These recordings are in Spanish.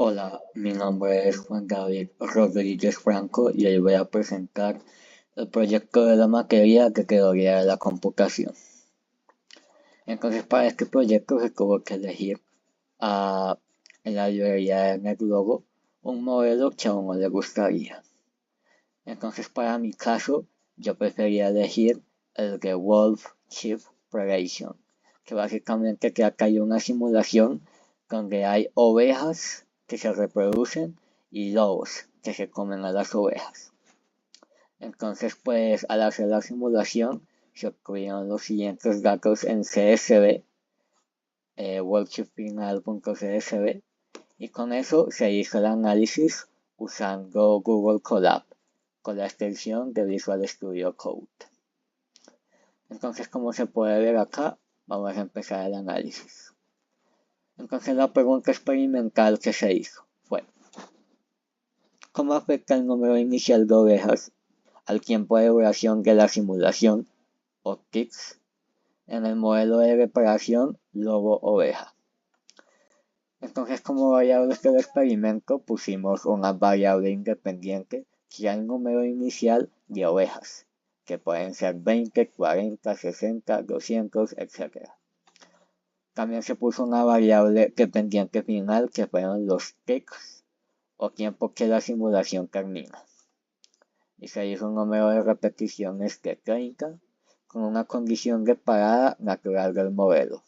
Hola, mi nombre es Juan David Rodríguez Franco y hoy voy a presentar el proyecto de la materia de teoría de la computación. Entonces, para este proyecto se tuvo que elegir a, en la librería de NetLogo un modelo que a uno le gustaría. Entonces, para mi caso, yo prefería elegir el de Wolf Chip Predation, que básicamente trata de una simulación donde hay ovejas que se reproducen y lobos que se comen a las ovejas. Entonces, pues al hacer la simulación, se obtuvieron los siguientes datos en CSV, WorldChipFinal.csv, y con eso se hizo el análisis usando Google Colab con la extensión de Visual Studio Code. Entonces, como se puede ver acá, vamos a empezar el análisis. Entonces, la pregunta experimental que se hizo fue: ¿cómo afecta el número inicial de ovejas al tiempo de duración de la simulación, o TICS, en el modelo de reparación lobo-oveja? Entonces, como variables del experimento pusimos una variable independiente que es el número inicial de ovejas, que pueden ser 20, 40, 60, 200, etc. También se puso una variable dependiente final que fueron los ticks, o tiempo que la simulación termina. Y se hizo un número de repeticiones de 30 con una condición de parada natural del modelo.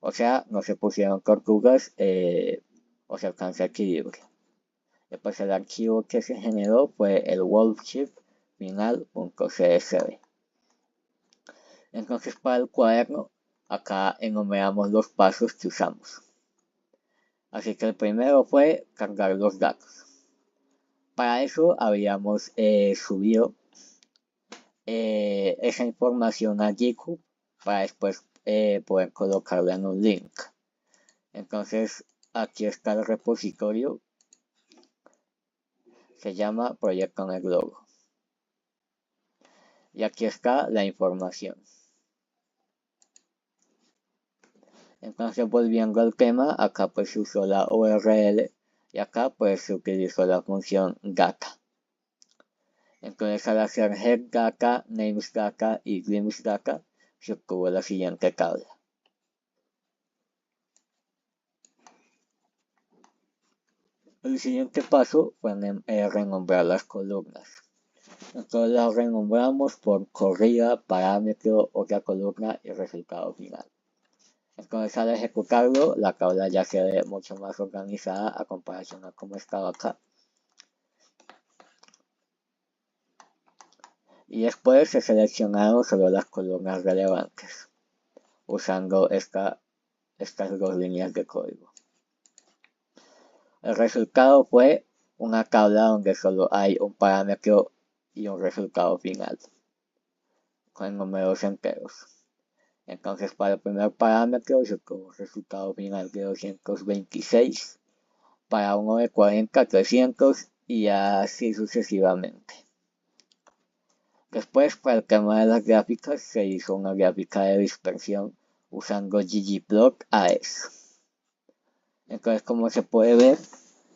O sea, no se pusieron tortugas o se alcanza equilibrio. Y pues el archivo que se generó fue el wolfchip final.csv. Entonces, para el cuaderno, acá enumeramos los pasos que usamos. Así que el primero fue cargar los datos. Para eso habíamos subido esa información a GitHub para después poder colocarla en un link. Entonces, aquí está el repositorio, se llama Proyecto NetLogo. Y aquí está la información. Entonces, volviendo al tema, acá pues se usó la URL y acá pues se utilizó la función data. Entonces, al hacer headData, namesData y glimpsedata, se obtuvo la siguiente tabla. El siguiente paso fue renombrar las columnas. Entonces las renombramos por corrida, parámetro, otra columna y resultado final. Entonces al ejecutarlo, la tabla ya se ve mucho más organizada a comparación a cómo estaba acá. Y después se seleccionaron solo las columnas relevantes, usando estas dos líneas de código. El resultado fue una tabla donde solo hay un parámetro y un resultado final, con números enteros. Entonces, para el primer parámetro se obtuvo un resultado final de 226, para uno de 40, 300 y así sucesivamente. Después, para el tema de las gráficas, se hizo una gráfica de dispersión usando ggplot AES. Entonces, como se puede ver,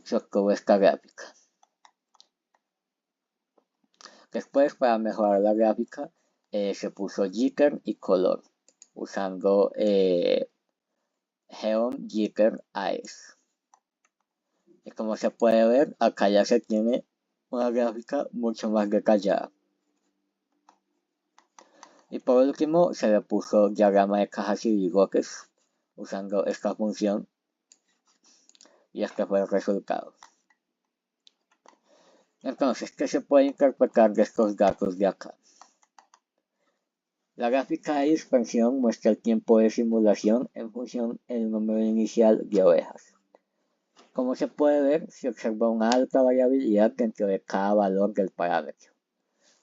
se obtuvo esta gráfica. Después, para mejorar la gráfica, se puso jitter y color, usando Geom Jitter AES. Y como se puede ver, acá ya se tiene una gráfica mucho más detallada. Y por último, se le puso diagrama de cajas y bigotes, usando esta función. Y este fue el resultado. Entonces, ¿qué se puede interpretar de estos datos de acá? La gráfica de dispersión muestra el tiempo de simulación en función del número inicial de ovejas. Como se puede ver, se observa una alta variabilidad dentro de cada valor del parámetro.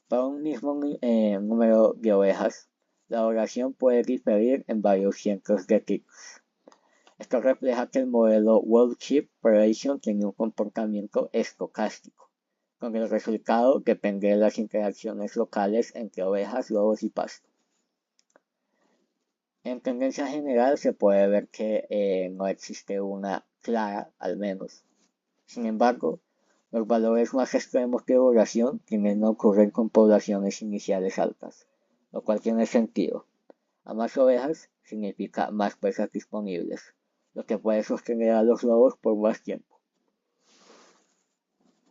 Para un mismo número de ovejas, la duración puede diferir en varios cientos de ticks. Esto refleja que el modelo WorldChip Predation tiene un comportamiento estocástico, con el resultado depende de las interacciones locales entre ovejas, lobos y pasto. En tendencia general se puede ver que no existe una clara, al menos, Sin embargo, los valores más extremos de población tienden a ocurrir con poblaciones iniciales altas, lo cual tiene sentido. A más ovejas significa más presas disponibles, lo que puede sostener a los lobos por más tiempo.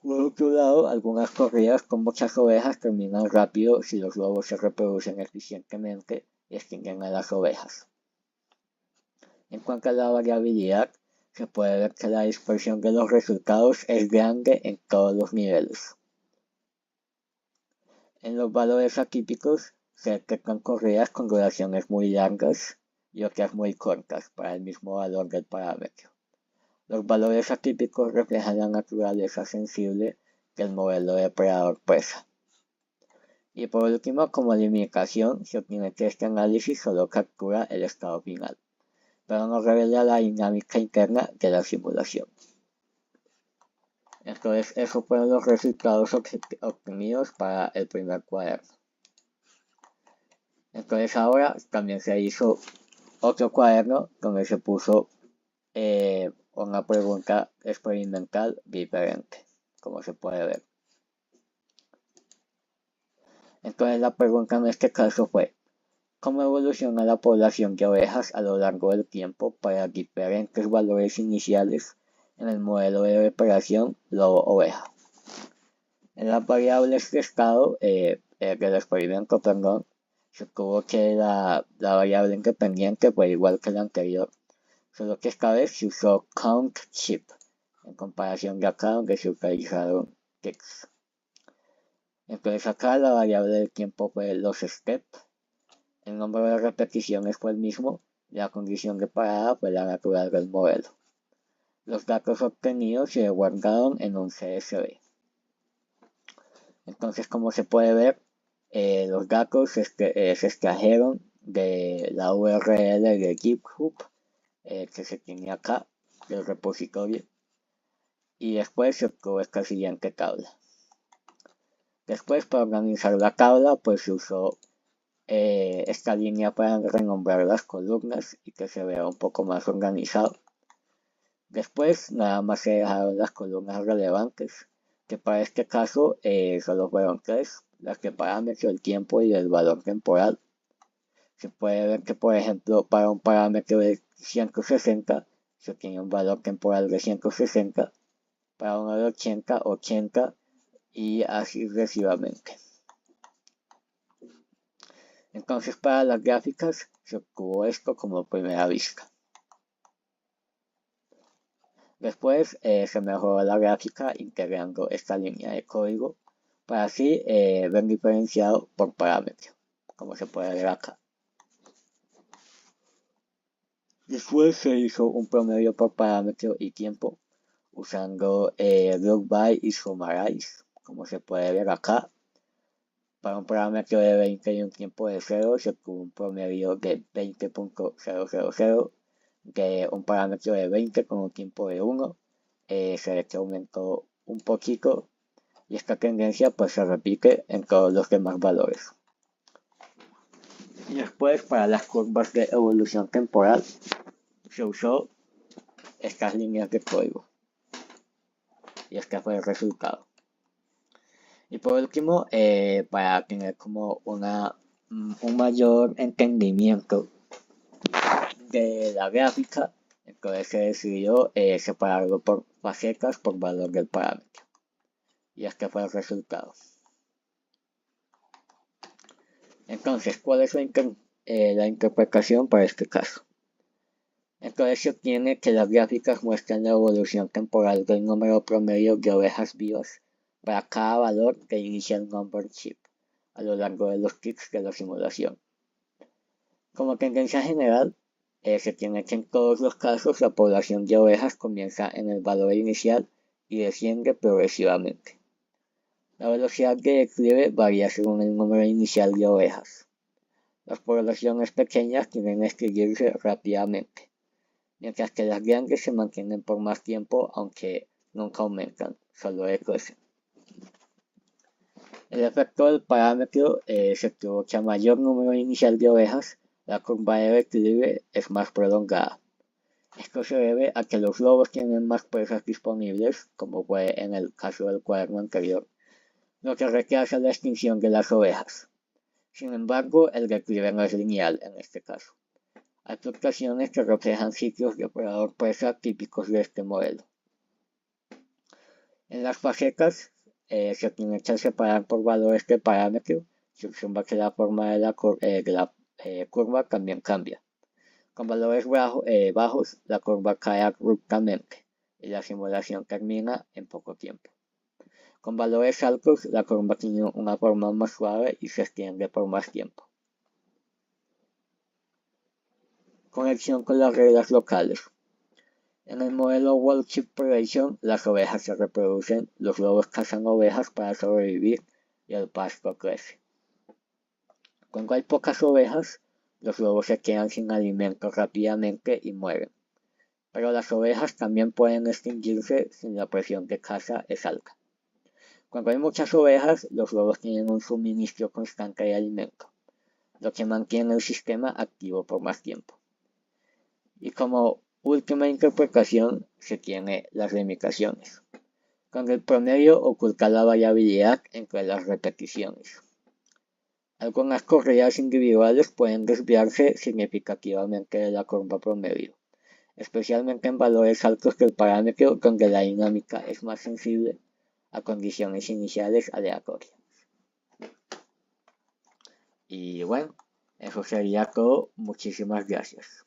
Por otro lado, algunas corridas con muchas ovejas terminan rápido si los lobos se reproducen eficientemente y extinguen a las ovejas. En cuanto a la variabilidad, se puede ver que la dispersión de los resultados es grande en todos los niveles. En los valores atípicos se detectan corridas con duraciones muy largas y otras muy cortas para el mismo valor del parámetro. Los valores atípicos reflejan la naturaleza sensible del modelo depredador-presa. Y por último, como limitación, se obtiene que este análisis solo captura el estado final, pero no revela la dinámica interna de la simulación. Entonces, esos fueron los resultados obtenidos para el primer cuaderno. Entonces ahora también se hizo otro cuaderno donde se puso una pregunta experimental diferente, como se puede ver. Entonces la pregunta en este caso fue: ¿cómo evoluciona la población de ovejas a lo largo del tiempo para diferentes valores iniciales en el modelo de operación lobo-oveja? En las variables de estado del experimento, se obtuvo que la variable independiente fue igual que la anterior, solo que esta vez se usó count_chip en comparación de acá donde se utilizaron ticks. Entonces acá la variable del tiempo fue los steps, el número de repeticiones fue el mismo y la condición de parada fue la natural del modelo. Los datos obtenidos se guardaron en un CSV. Entonces, como se puede ver, los datos se extrajeron de la URL de GitHub que se tiene acá del repositorio, y después se obtuvo esta siguiente tabla. Después, para organizar la tabla, pues se usó esta línea para renombrar las columnas y que se vea un poco más organizado. Después, nada más se dejaron las columnas relevantes, que para este caso solo fueron 3, las de parámetro, el tiempo y el valor temporal. Se puede ver que, por ejemplo, para un parámetro de 160 se tiene un valor temporal de 160, para uno de 80, 80 y así sucesivamente. Entonces, para las gráficas se obtuvo esto como primera vista. Después se mejoró la gráfica integrando esta línea de código para así ver diferenciado por parámetro, como se puede ver acá. Después se hizo un promedio por parámetro y tiempo usando look by y summarize, como se puede ver acá. Para un parámetro de 20 y un tiempo de 0 se obtuvo un promedio de 20.000, de un parámetro de 20 con un tiempo de 1, se ve que aumentó un poquito y esta tendencia pues se repite en todos los demás valores. Y después, para las curvas de evolución temporal, se usó estas líneas de código y este fue el resultado. Y por último, para tener como un mayor entendimiento de la gráfica, entonces se decidió separarlo por facetas por valor del parámetro. Y este fue el resultado. Entonces, ¿cuál es la interpretación para este caso? Entonces se obtiene que las gráficas muestran la evolución temporal del número promedio de ovejas vivas para cada valor del initial number chip a lo largo de los ticks de la simulación. Como tendencia general, se tiene que en todos los casos la población de ovejas comienza en el valor inicial y desciende progresivamente. La velocidad de declive varía según el número inicial de ovejas. Las poblaciones pequeñas tienden a extinguirse rápidamente, mientras que las grandes se mantienen por más tiempo, aunque nunca aumentan, solo decrecen. El efecto del parámetro se obtuvo que a mayor número inicial de ovejas, la curva de declive es más prolongada. Esto se debe a que los lobos tienen más presas disponibles, como fue en el caso del cuaderno anterior, lo que retrasa la extinción de las ovejas. Sin embargo, el declive no es lineal en este caso. Hay fluctuaciones que reflejan ciclos depredador-presa típicos de este modelo. En las facetas se tiene que separar por valores de parámetro, se observa que la forma de la curva también cambia. Con valores bajos, la curva cae abruptamente y la simulación termina en poco tiempo. Con valores altos, la curva tiene una forma más suave y se extiende por más tiempo. Conexión con las reglas locales. En el modelo Wolf Sheep Predation, las ovejas se reproducen, los lobos cazan ovejas para sobrevivir y el pasto crece. Cuando hay pocas ovejas, los lobos se quedan sin alimento rápidamente y mueren. Pero las ovejas también pueden extinguirse si la presión de caza es alta. Cuando hay muchas ovejas, los lobos tienen un suministro constante de alimento, lo que mantiene el sistema activo por más tiempo. Y como última interpretación se tiene las limitaciones, cuando el promedio oculta la variabilidad entre las repeticiones. Algunas corridas individuales pueden desviarse significativamente de la curva promedio, especialmente en valores altos del parámetro donde la dinámica es más sensible a condiciones iniciales aleatorias. Y bueno, eso sería todo. Muchísimas gracias.